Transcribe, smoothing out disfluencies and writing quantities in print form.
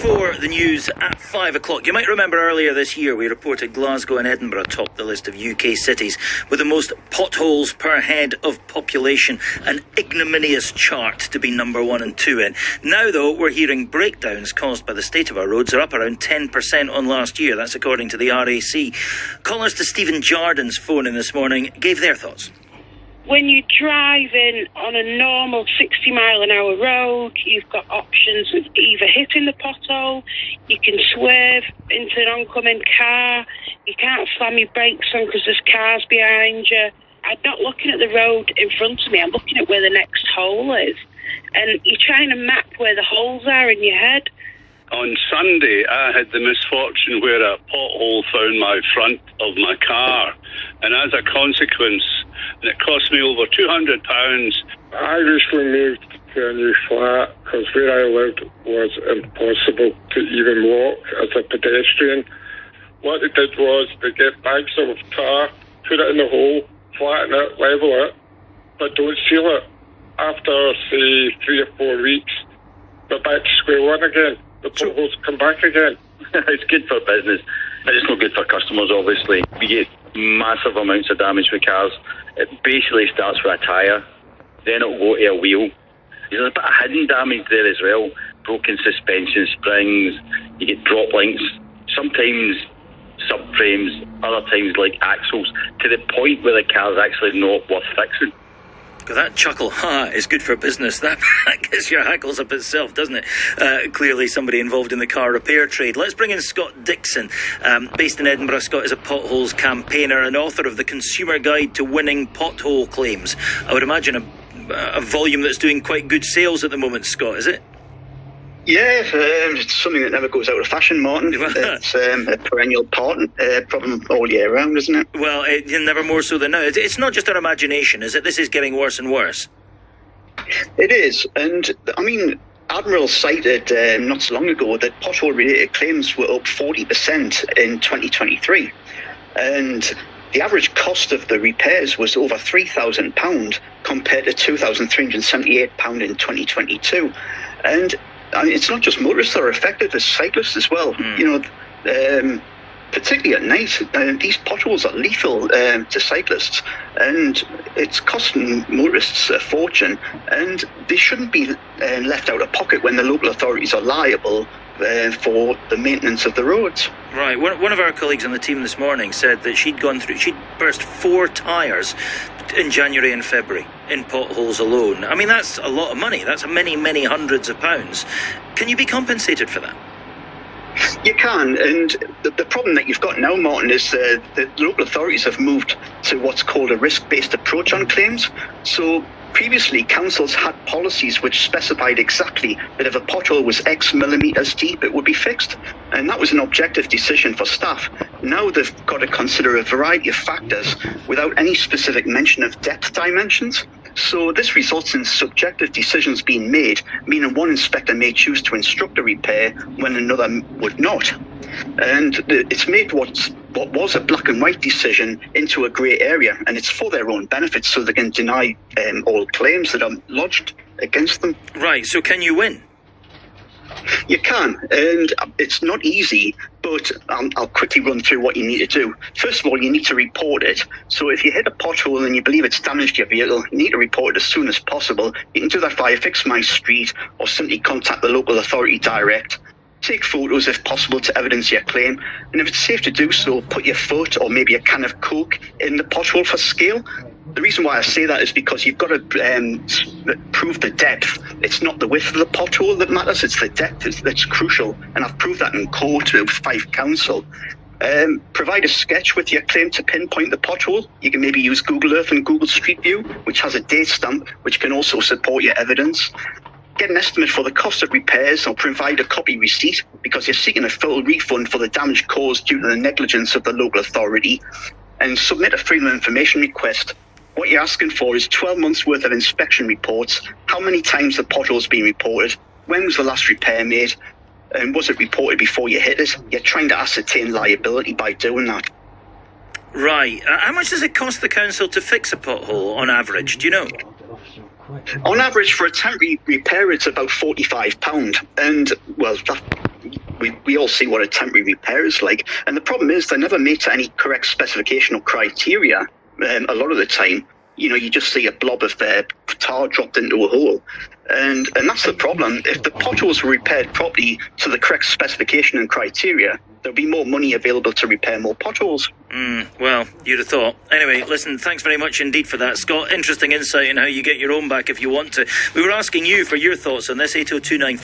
for the news at 5 o'clock. You might remember earlier this year we reported Glasgow and Edinburgh topped the list of UK cities with the most potholes per head of population, an ignominious chart to be number 1 and 2 in. Now, though, we're hearing breakdowns caused by the state of our roads are up around 10% on last year. That's according to the RAC. Callers to Stephen Jardin's phone in this morning gave their thoughts. When you're driving on a normal 60-mile-an-hour road, you've got options of either hitting the pothole, you can swerve into an oncoming car, you can't slam your brakes on because there's cars behind you. I'm not looking at the road in front of me, I'm looking at where the next hole is. And you're trying to map where the holes are in your head. On Sunday, I had the misfortune where a pothole found my front of my car. And as a consequence, and it cost me over £200. I recently moved to a new flat because where I lived was impossible to even walk as a pedestrian. What they did was they get bags of tar, put it in the hole, flatten it, level it, but don't seal it. After, say, 3 or 4 weeks, they're back to square one again. The potholes come back again. It's good for business, but it's not good for customers, obviously. We get massive amounts of damage with cars. It basically starts with a tyre, then it'll go to a wheel. There's a bit of hidden damage there as well. Broken suspension springs, you get drop links, sometimes subframes, other times like axles, to the point where the car's actually not worth fixing. That chuckle, is good for business. That gets your hackles up itself, doesn't it? Clearly somebody involved in the car repair trade. Let's bring in Scott Dixon. Based in Edinburgh, Scott is a potholes campaigner and author of the Consumer Guide to Winning Pothole Claims. I would imagine a volume that's doing quite good sales at the moment, Scott, is it? Yeah, it's something that never goes out of fashion, Martin. It's a perennial problem all year round, isn't it? Well, never more so than now. It's not just our imagination, is it? This is getting worse and worse. It is, and I mean, Admiral cited not so long ago that pothole-related claims were up 40% in 2023, and the average cost of the repairs was over £3,000 compared to £2,378 in 2022, and it's not just motorists that are affected, there's cyclists as well. You know, particularly at night, these potholes are lethal to cyclists, and it's costing motorists a fortune, and they shouldn't be left out of pocket when the local authorities are liable for the maintenance of the roads. Right. One of our colleagues on the team this morning said that she'd burst 4 tyres in January and February in potholes alone. I mean, that's a lot of money. That's many, many hundreds of pounds. Can you be compensated for that? You can, and the problem that you've got now, Martin, is that local authorities have moved to what's called a risk-based approach on claims. So previously, councils had policies which specified exactly that if a pothole was X millimetres deep, it would be fixed. And that was an objective decision for staff. Now they've got to consider a variety of factors without any specific mention of depth dimensions. So this results in subjective decisions being made, meaning one inspector may choose to instruct a repair when another would not. And it's made what was a black and white decision into a grey area, and it's for their own benefit, so they can deny all claims that are lodged against them. Right, so can you win? You can, and it's not easy, but I'll quickly run through what you need to do. First of all, you need to report it. So if you hit a pothole and you believe it's damaged your vehicle, you need to report it as soon as possible. You can do that via Fix My Street or simply contact the local authority direct. Take photos if possible to evidence your claim, and if it's safe to do so, put your foot or maybe a can of Coke in the pothole for scale. The reason why I say that is because you've got to prove the depth. It's not the width of the pothole that matters, it's the depth that's crucial, and I've proved that in court with Fife Council. Provide a sketch with your claim to pinpoint the pothole. You can maybe use Google Earth and Google Street View, which has a date stamp, which can also support your evidence. Get an estimate for the cost of repairs or provide a copy receipt because you're seeking a full refund for the damage caused due to the negligence of the local authority. And submit a freedom of information request. What you're asking for is 12 months worth of inspection reports, how many times the pothole's been reported, when was the last repair made, and was it reported before you hit it? You're trying to ascertain liability by doing that. Right. How much does it cost the council to fix a pothole on average? Do you know? On average, for a temporary repair, it's about £45. And, well, we all see what a temporary repair is like. And the problem is they're never made to any correct specification or criteria a lot of the time. You just see a blob of tar dropped into a hole. And that's the problem. If the potholes were repaired properly to the correct specification and criteria, there'll be more money available to repair more potholes. Well, you'd have thought. Anyway, listen, thanks very much indeed for that, Scott. Interesting insight in how you get your own back if you want to. We were asking you for your thoughts on this, 80295.